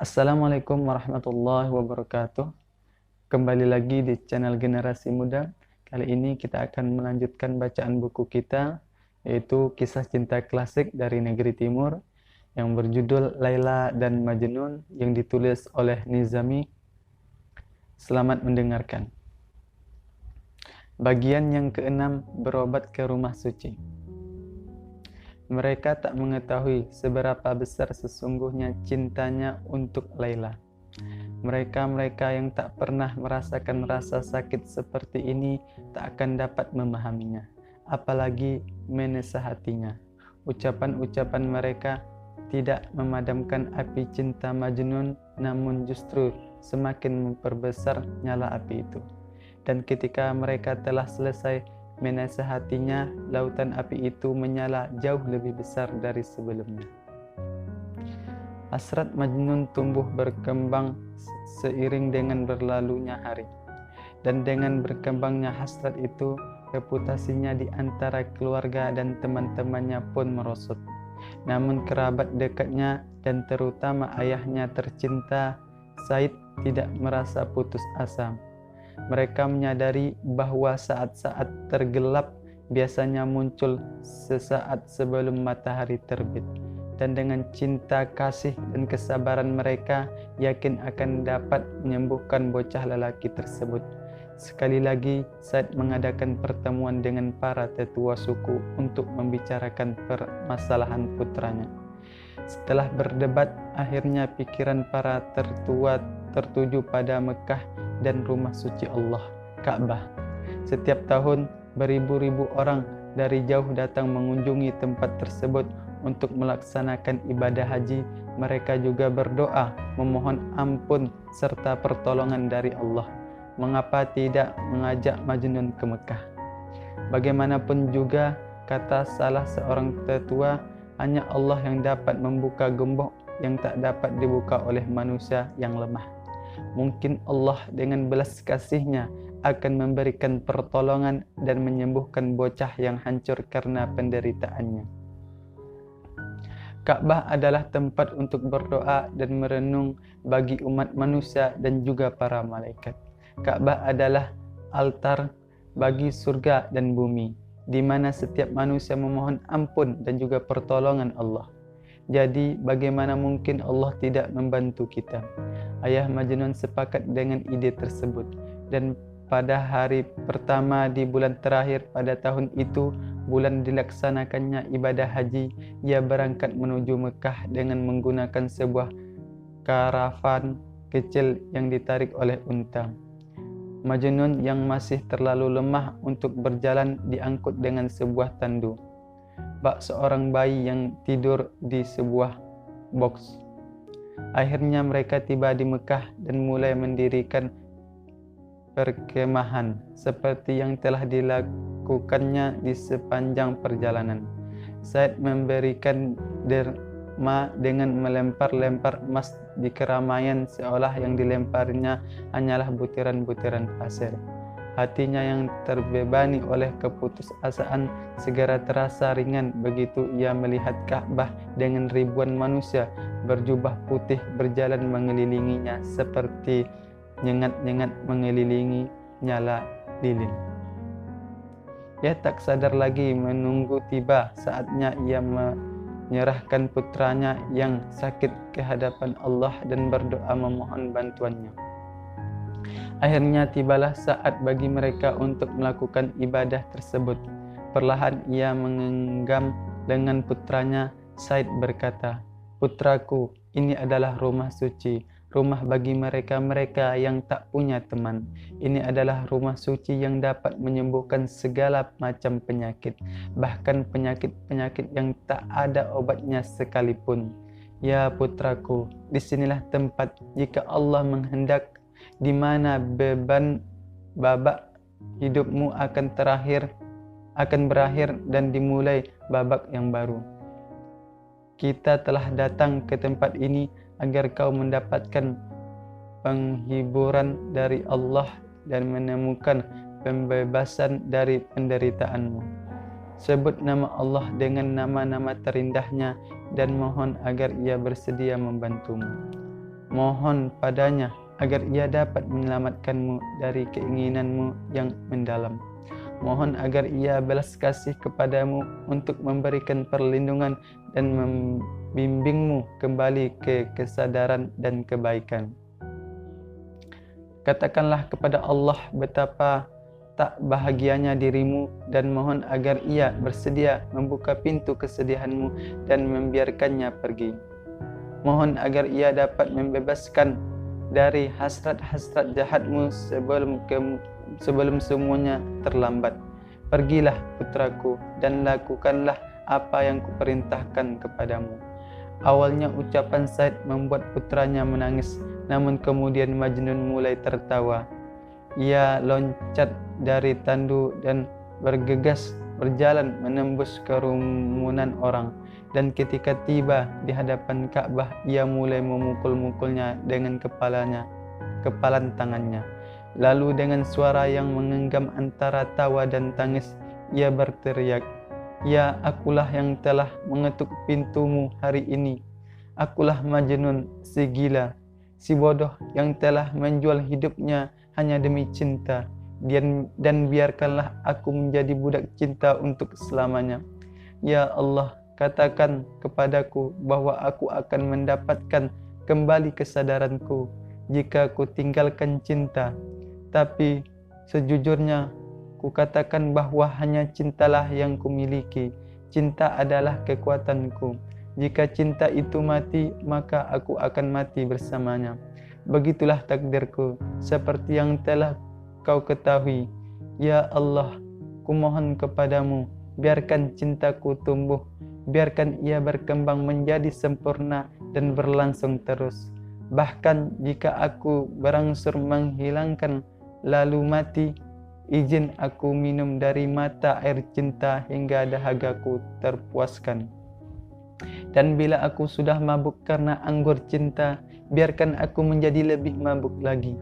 Assalamualaikum warahmatullahi wabarakatuh. Kembali lagi di channel Generasi Muda. Kali ini kita akan melanjutkan bacaan buku kita, yaitu Kisah Cinta Klasik dari Negeri Timur yang berjudul Laila dan Majnun yang ditulis oleh Nizami. Selamat mendengarkan. Bagian yang keenam, berobat ke rumah suci. Mereka tak mengetahui seberapa besar sesungguhnya cintanya untuk Laila. Mereka yang tak pernah merasakan rasa sakit seperti ini tak akan dapat memahaminya, apalagi menasehatinya. Ucapan-ucapan mereka tidak memadamkan api cinta Majnun, namun justru semakin memperbesar nyala api itu. Dan ketika mereka telah selesai menasehatinya, lautan api itu menyala jauh lebih besar dari sebelumnya. Hasrat Majnun tumbuh berkembang seiring dengan berlalunya hari. Dan dengan berkembangnya hasrat itu, reputasinya di antara keluarga dan teman-temannya pun merosot. Namun kerabat dekatnya dan terutama ayahnya tercinta, Said, tidak merasa putus asa. Mereka menyadari bahwa saat-saat tergelap biasanya muncul sesaat sebelum matahari terbit. Dan dengan cinta, kasih, dan kesabaran mereka yakin akan dapat menyembuhkan bocah lelaki tersebut. Sekali lagi, Said mengadakan pertemuan dengan para tetua suku untuk membicarakan permasalahan putranya. Setelah berdebat, akhirnya pikiran para tertua tertuju pada Mekah dan rumah suci Allah, Ka'bah. Setiap tahun, beribu-ribu orang dari jauh datang mengunjungi tempat tersebut untuk melaksanakan ibadah haji. Mereka juga berdoa memohon ampun serta pertolongan dari Allah. Mengapa tidak mengajak Majnun ke Mekah? Bagaimanapun juga, kata salah seorang tetua, hanya Allah yang dapat membuka gembok yang tak dapat dibuka oleh manusia yang lemah. Mungkin Allah dengan belas kasih-Nya akan memberikan pertolongan dan menyembuhkan bocah yang hancur karena penderitaannya. Ka'bah adalah tempat untuk berdoa dan merenung bagi umat manusia dan juga para malaikat. Ka'bah adalah altar bagi surga dan bumi, di mana setiap manusia memohon ampun dan juga pertolongan Allah. Jadi bagaimana mungkin Allah tidak membantu kita? Ayah Majnun sepakat dengan ide tersebut, dan pada hari pertama di bulan terakhir pada tahun itu, bulan dilaksanakannya ibadah haji, ia berangkat menuju Mekah dengan menggunakan sebuah karavan kecil yang ditarik oleh unta. Majnun yang masih terlalu lemah untuk berjalan diangkut dengan sebuah tandu bak seorang bayi yang tidur di sebuah box. Akhirnya mereka tiba di Mekah dan mulai mendirikan perkemahan seperti yang telah dilakukannya di sepanjang perjalanan. Said memberikan derma dengan melempar-lempar emas di keramaian, seolah yang dilemparinya hanyalah butiran-butiran pasir. Hatinya yang terbebani oleh keputusasaan segera terasa ringan begitu ia melihat Ka'bah dengan ribuan manusia berjubah putih berjalan mengelilinginya seperti nyengat-nyengat mengelilingi nyala lilin. Ia tak sadar lagi menunggu tiba saatnya ia menyerahkan putranya yang sakit ke hadapan Allah dan berdoa memohon bantuannya. Akhirnya tibalah saat bagi mereka untuk melakukan ibadah tersebut. Perlahan ia menggenggam lengan putranya. Said berkata, "Putraku, ini adalah rumah suci, rumah bagi mereka-mereka yang tak punya teman. Ini adalah rumah suci yang dapat menyembuhkan segala macam penyakit, bahkan penyakit-penyakit yang tak ada obatnya sekalipun. Ya putraku, disinilah tempat jika Allah menghendak, di mana beban babak hidupmu akan berakhir dan dimulai babak yang baru. Kita telah datang ke tempat ini agar kau mendapatkan penghiburan dari Allah dan menemukan pembebasan dari penderitaanmu. Sebut nama Allah dengan nama-nama terindahnya dan mohon agar Ia bersedia membantumu." Mohon padanya agar ia dapat menyelamatkanmu dari keinginanmu yang mendalam. Mohon agar ia belas kasih kepadamu untuk memberikan perlindungan dan membimbingmu kembali ke kesadaran dan kebaikan. Katakanlah kepada Allah betapa tak bahagianya dirimu dan mohon agar ia bersedia membuka pintu kesedihanmu dan membiarkannya pergi. Mohon agar ia dapat membebaskan dari hasrat-hasrat jahatmu sebelum semuanya terlambat. Pergilah putraku dan lakukanlah apa yang kuperintahkan kepadamu. Awalnya ucapan Said membuat putranya menangis, namun kemudian Majnun mulai tertawa. Ia loncat dari tandu dan bergegas berjalan menembus kerumunan orang. Dan ketika tiba di hadapan Ka'bah, ia mulai memukul-mukulnya dengan kepalan tangannya. Lalu dengan suara yang mengenggam antara tawa dan tangis, ia berteriak, "Ya, akulah yang telah mengetuk pintumu hari ini. Akulah Majnun, si gila, si bodoh yang telah menjual hidupnya hanya demi cinta. Dan biarkanlah aku menjadi budak cinta untuk selamanya. Ya Allah, katakan kepadaku bahwa aku akan mendapatkan kembali kesadaranku jika ku tinggalkan cinta. Tapi sejujurnya ku katakan bahwa hanya cintalah yang kumiliki. Cinta adalah kekuatanku. Jika cinta itu mati, maka aku akan mati bersamanya. Begitulah takdirku, seperti yang telah kau ketahui. Ya Allah, kumohon kepadamu, biarkan cintaku tumbuh, biarkan ia berkembang menjadi sempurna dan berlangsung terus. Bahkan jika aku berangsur menghilangkan lalu mati, izin aku minum dari mata air cinta hingga dahagaku terpuaskan. Dan bila aku sudah mabuk karena anggur cinta, biarkan aku menjadi lebih mabuk lagi.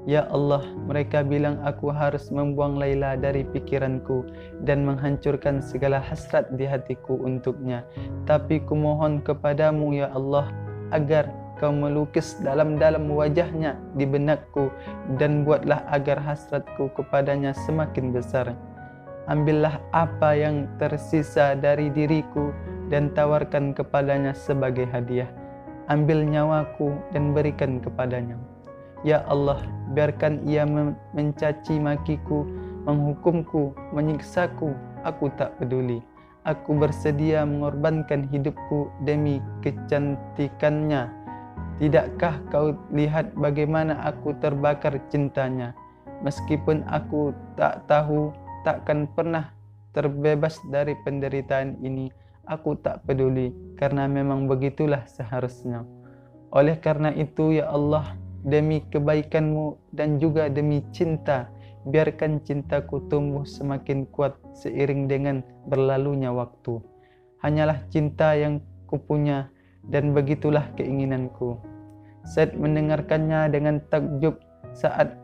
Ya Allah, mereka bilang aku harus membuang Laila dari pikiranku dan menghancurkan segala hasrat di hatiku untuknya. Tapi kumohon kepadamu ya Allah, agar kau melukis dalam-dalam wajahnya di benakku dan buatlah agar hasratku kepadanya semakin besar. Ambillah apa yang tersisa dari diriku dan tawarkan kepadanya sebagai hadiah. Ambil nyawaku dan berikan kepadanya. Ya Allah, biarkan ia mencaci makiku, menghukumku, menyiksaku, aku tak peduli. Aku bersedia mengorbankan hidupku demi kecantikannya. Tidakkah kau lihat bagaimana aku terbakar cintanya? Meskipun aku tak tahu, takkan pernah terbebas dari penderitaan ini, aku tak peduli, karena memang begitulah seharusnya. Oleh karena itu ya Allah, demi kebaikanmu dan juga demi cinta, biarkan cintaku tumbuh semakin kuat seiring dengan berlalunya waktu. Hanyalah cinta yang kupunya dan begitulah keinginanku. Said mendengarkannya dengan takjub saat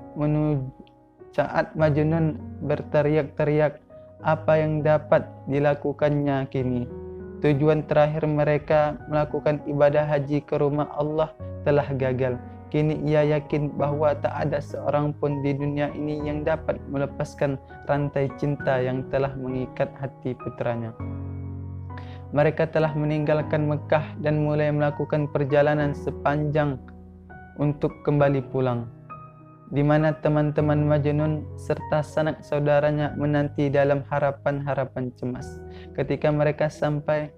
Majnun berteriak-teriak apa yang dapat dilakukannya kini. Tujuan terakhir mereka melakukan ibadah haji ke rumah Allah telah gagal. Kini ia yakin bahwa tak ada seorang pun di dunia ini yang dapat melepaskan rantai cinta yang telah mengikat hati putranya. Mereka telah meninggalkan Mekah dan mulai melakukan perjalanan sepanjang untuk kembali pulang, di mana teman-teman Majnun serta sanak saudaranya menanti dalam harapan-harapan cemas. Ketika mereka sampai,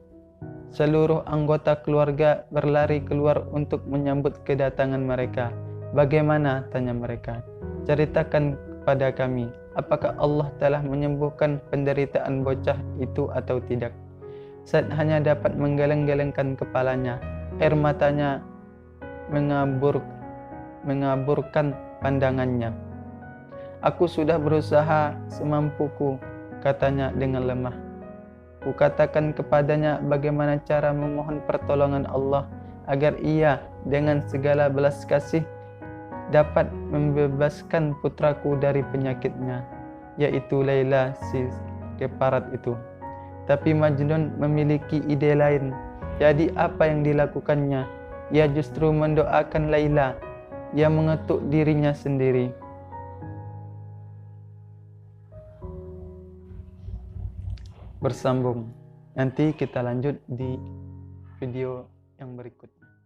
seluruh anggota keluarga berlari keluar untuk menyambut kedatangan mereka. Bagaimana? Tanya mereka. Ceritakan kepada kami, apakah Allah telah menyembuhkan penderitaan bocah itu atau tidak? Said hanya dapat menggeleng-gelengkan kepalanya. Air matanya mengaburkan pandangannya. Aku sudah berusaha semampuku, katanya dengan lemah. Kukatakan kepadanya bagaimana cara memohon pertolongan Allah agar ia dengan segala belas kasih dapat membebaskan putraku dari penyakitnya, yaitu Laila si keparat itu. Tapi Majnun memiliki ide lain. Jadi apa yang dilakukannya? ia justru mendoakan Laila. Ia mengetuk dirinya sendiri. Bersambung. Nanti kita lanjut di video yang berikutnya.